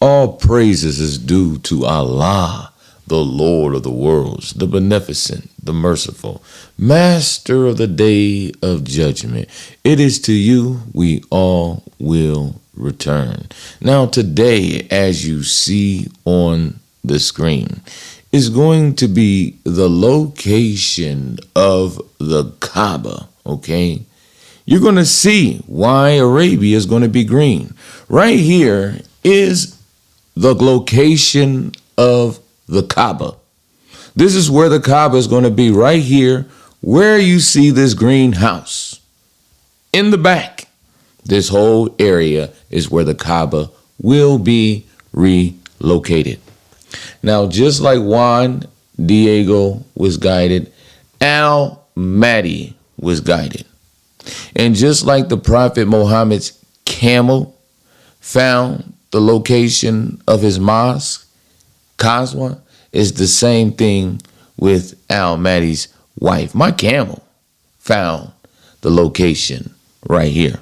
All praises is due to Allah, the Lord of the worlds, the beneficent, the merciful, master of the day of judgment. It is to you we all will return. Now today, as you see on the screen, is going to be the location of the KABBA, okay? You're going to see why Arabia is going to be green. Right here is the location of the KABBA. This is where the KABBA is going to be, right here, where you see this green house. In the back, this whole area is where the KABBA will be relocated. Now, just like Juan Diego was guided, Al-Mahdi was guided. And just like the Prophet Muhammad's camel found the location of his mosque, Qaswa, is the same thing with Al-Mahdi's wife. My camel found the location right here.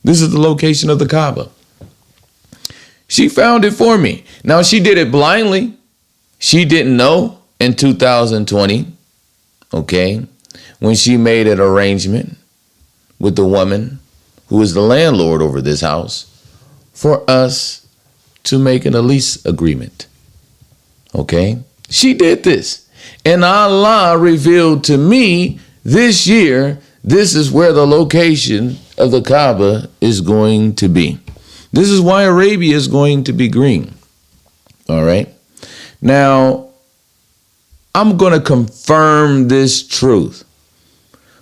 This is the location of the KABBA. She found it for me. Now, she did it blindly. She didn't know in 2020, okay, when she made an arrangement with the woman who is the landlord over this house for us to make a lease agreement. Okay? She did this. And Allah revealed to me this year, this is where the location of the KABBA is going to be. This is why Arabia is going to be green. All right? Now, I'm going to confirm this truth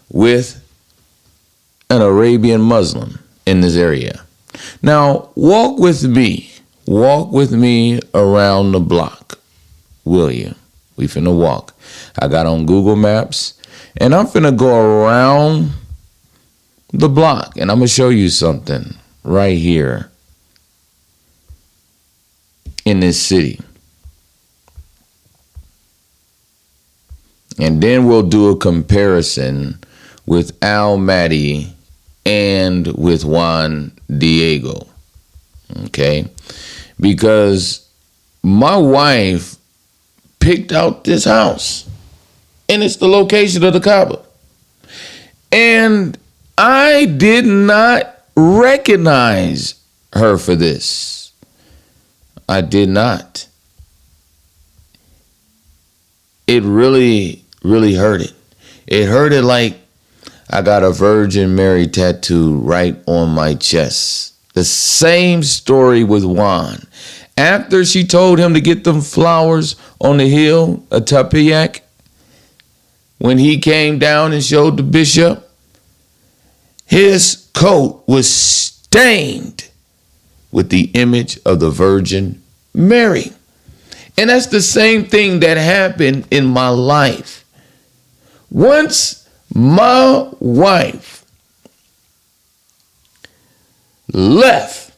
with an Arabian Muslim in this area. Now, walk with me around the block, will you? We finna walk. I got on Google Maps, and I'm finna go around the block, and I'm gonna show you something right here in this city. And then we'll do a comparison with Al-Mahdi and with Juan Diego. Okay? Because my wife picked out this house, and it's the location of the KABBA. And I did not recognize her for this. I did not. It really, really hurt it. It hurt it like I got a Virgin Mary tattoo right on my chest. The same story with Juan. After she told him to get them flowers on the hill of Tepeyac, when he came down and showed the bishop, his coat was stained with the image of the Virgin Mary. And that's the same thing that happened in my life. Once my wife left,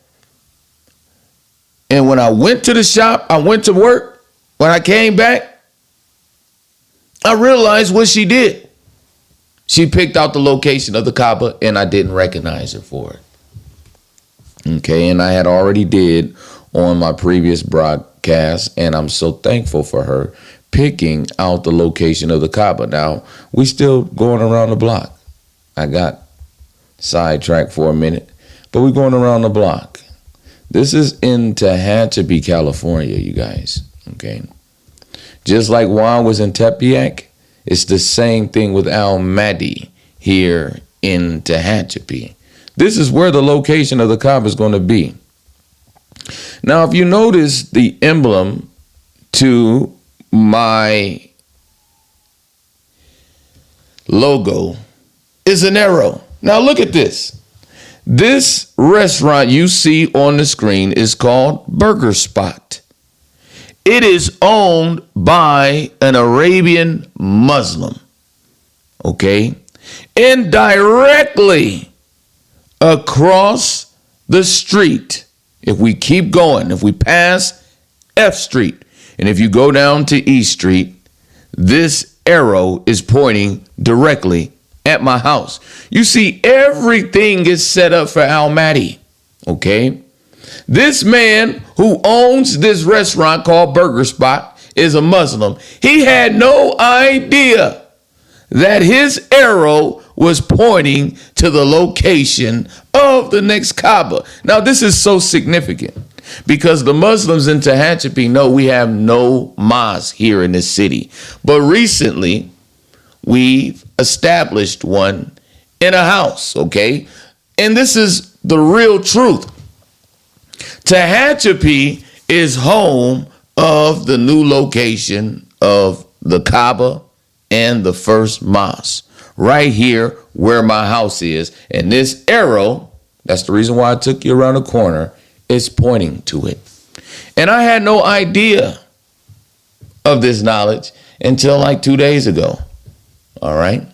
and when I went to the shop, I went to work, when I came back, I realized what she did. She picked out the location of the KABBA, and I didn't recognize her for it. Okay, and I had already did on my previous broadcast, and I'm so thankful for her picking out the location of the KABBA. Now, we still going around the block. I got sidetracked for a minute, but we're going around the block. This is in Tehachapi, California, you guys, okay? Just like Juan was in Tepeyac, it's the same thing with Al-Mahdi here in Tehachapi. This is where the location of the KABBA is going to be. Now, if you notice the emblem to my logo is an arrow. Now, look at this. This restaurant you see on the screen is called Burger Spot. It is owned by an Arabian Muslim, okay? And directly across the street, if we keep going, if we pass F Street, and if you go down to E Street, this arrow is pointing directly at my house. You see, everything is set up for Al-Mahdi, okay? This man who owns this restaurant called Burger Spot is a Muslim. He had no idea that his arrow was pointing to the location of the next Kaaba. Now, this is so significant because the Muslims in Tehachapi know we have no mosque here in this city. But recently, we've established one in a house, okay? And this is the real truth. Tehachapi is home of the new location of the Kaaba and the first mosque, right here where my house is. And this arrow, that's the reason why I took you around the corner, is pointing to it. And I had no idea of this knowledge until like 2 days ago. All right.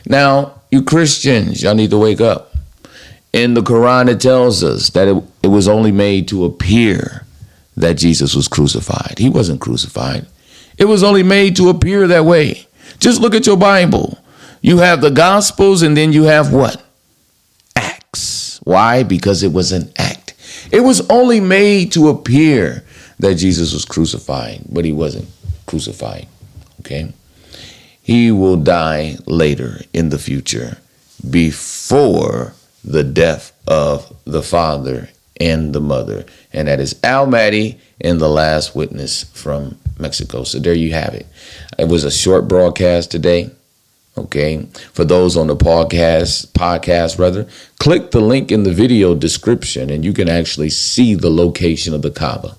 Now, you Christians, y'all need to wake up. In the Quran, it tells us that it was only made to appear that Jesus was crucified. He wasn't crucified. It was only made to appear that way. Just look at your Bible. You have the Gospels and then you have what? Acts. Why? Because it was an act. It was only made to appear that Jesus was crucified, but he wasn't crucified. Okay? He will die later in the future before the death of the father and the mother. And that is Al-Mahdi and the last witness from Mexico. So there you have it. It was a short broadcast today. Okay. For those on the podcast rather, click the link in the video description and you can actually see the location of the Kaaba.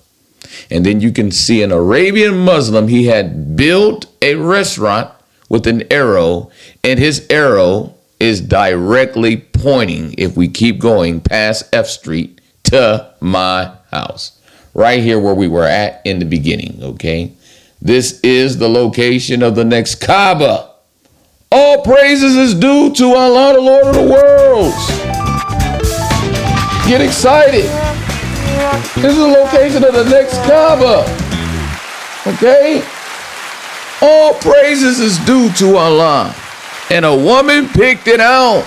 And then you can see an Arabian Muslim. He had built a restaurant with an arrow, and his arrow is directly pointing, if we keep going past F Street, to my house. Right here where we were at in the beginning, okay? This is the location of the next Kaaba. All praises is due to Allah, the Lord of the worlds. Get excited. This is the location of the next Kaaba. Okay? All praises is due to Allah. And a woman picked it out.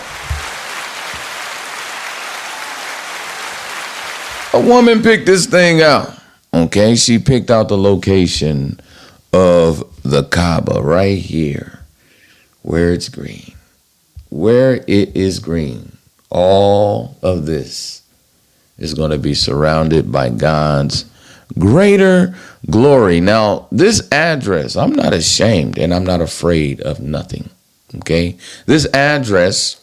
A woman picked this thing out. Okay? She picked out the location of the Kaaba right here, where it's green. Where it is green. All of this is going to be surrounded by God's greater glory. Now, this address, I'm not ashamed and I'm not afraid of nothing. Okay? This address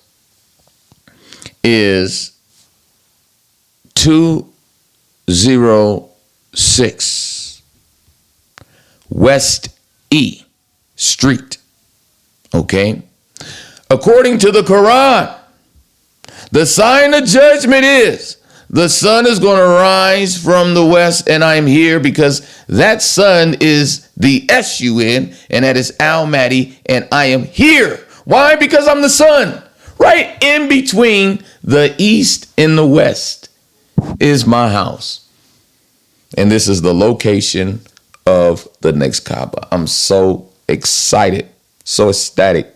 is 206 West E Street. Okay? According to the Quran, the sign of judgment is the sun is going to rise from the west, and I'm here because that sun is the S-U-N, and that is Al-Mahdi, and I am here. Why? Because I'm the sun. Right in between the east and the west is my house. And this is the location of the next Kaaba. I'm so excited, so ecstatic.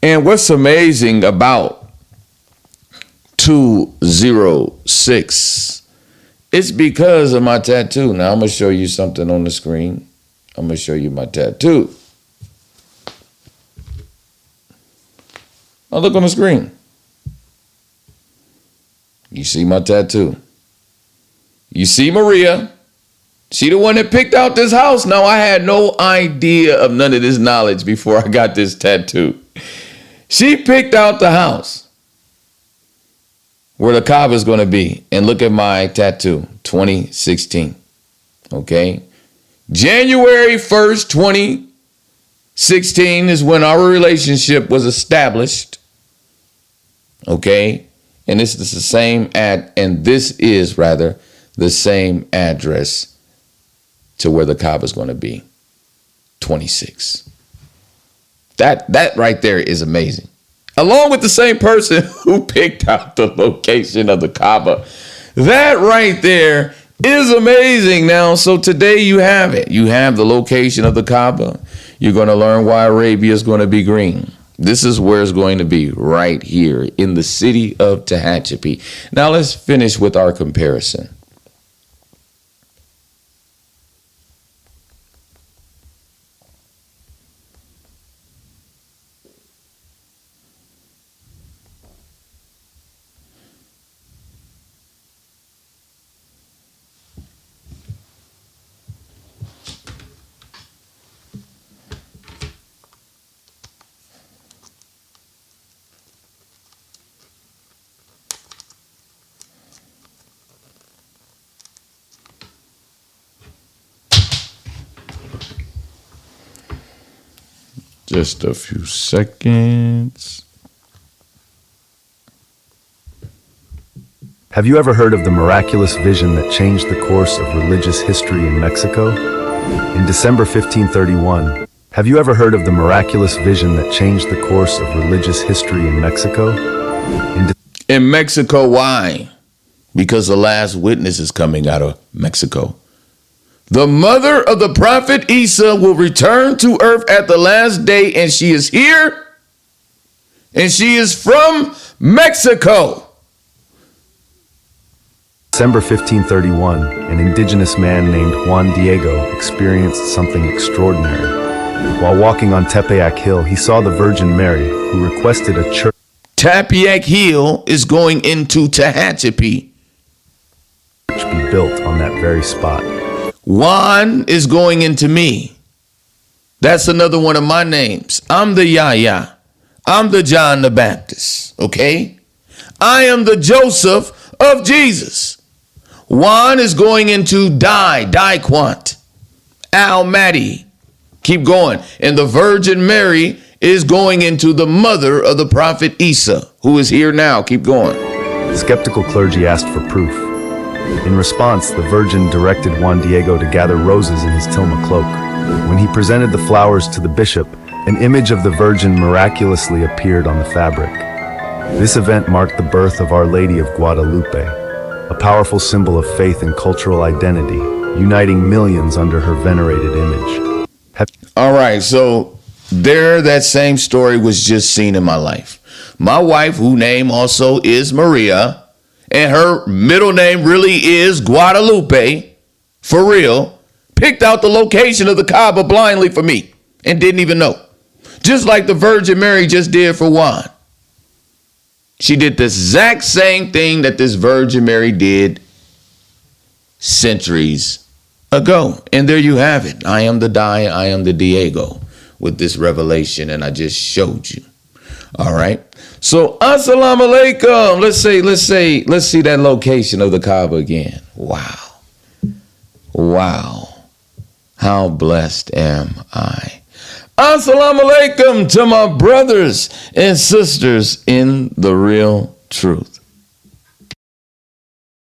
And what's amazing about 206, it's because of my tattoo. Now I'm going to show you something on the screen. I'm going to show you my tattoo. Now look on the screen. You see my tattoo. You see Maria. She the one that picked out this house. Now, I had no idea of none of this knowledge before I got this tattoo. She picked out the house where the Kaaba is going to be. And look at my tattoo, 2016. Okay. January 1st, 2016 is when our relationship was established. Okay. And this is the same the same address to where the Kaaba is going to be, 26. That right there is amazing. Along with the same person who picked out the location of the Kaaba. That right there is amazing. Now, so today you have it. You have the location of the Kaaba. You're going to learn why Arabia is going to be green. This is where it's going to be, right here in the city of Tehachapi. Now let's finish with our comparison. Just a few seconds. Have you ever heard of the miraculous vision that changed the course of religious history in Mexico? In December 1531, have you ever heard of the miraculous vision that changed the course of religious history in Mexico? In Mexico, why? Because the last witness is coming out of Mexico. The mother of the prophet Isa will return to earth at the last day, and she is here, and she is from Mexico. December 1531, an indigenous man named Juan Diego experienced something extraordinary. While walking on Tepeyac Hill, he saw the Virgin Mary, who requested a church. Tepeyac Hill is going into Tehachapi. Be built on that very spot. Juan is going into me. That's another one of my names. I'm the Yahya. I'm the John the Baptist. Okay? I am the Joseph of Jesus. Juan is going into Daquant. Almaty. Keep going. And the Virgin Mary is going into the mother of the prophet Isa, who is here now. Keep going. The skeptical clergy asked for proof. In response, the Virgin directed Juan Diego to gather roses in his tilma cloak. When he presented the flowers to the bishop, an image of the Virgin miraculously appeared on the fabric. This event marked the birth of Our Lady of Guadalupe, a powerful symbol of faith and cultural identity, uniting millions under her venerated image. All right, so there that same story was just seen in my life. My wife, whose name also is Maria, and her middle name really is Guadalupe, for real, picked out the location of the KABBA blindly for me and didn't even know. Just like the Virgin Mary just did for Juan. She did the exact same thing that this Virgin Mary did centuries ago. And there you have it. I am the I am the Diego with this revelation, and I just showed you. All right. So, assalamu alaikum. Let's see that location of the KABBA again. Wow. Wow. How blessed am I? Assalamu alaikum to my brothers and sisters in the real truth.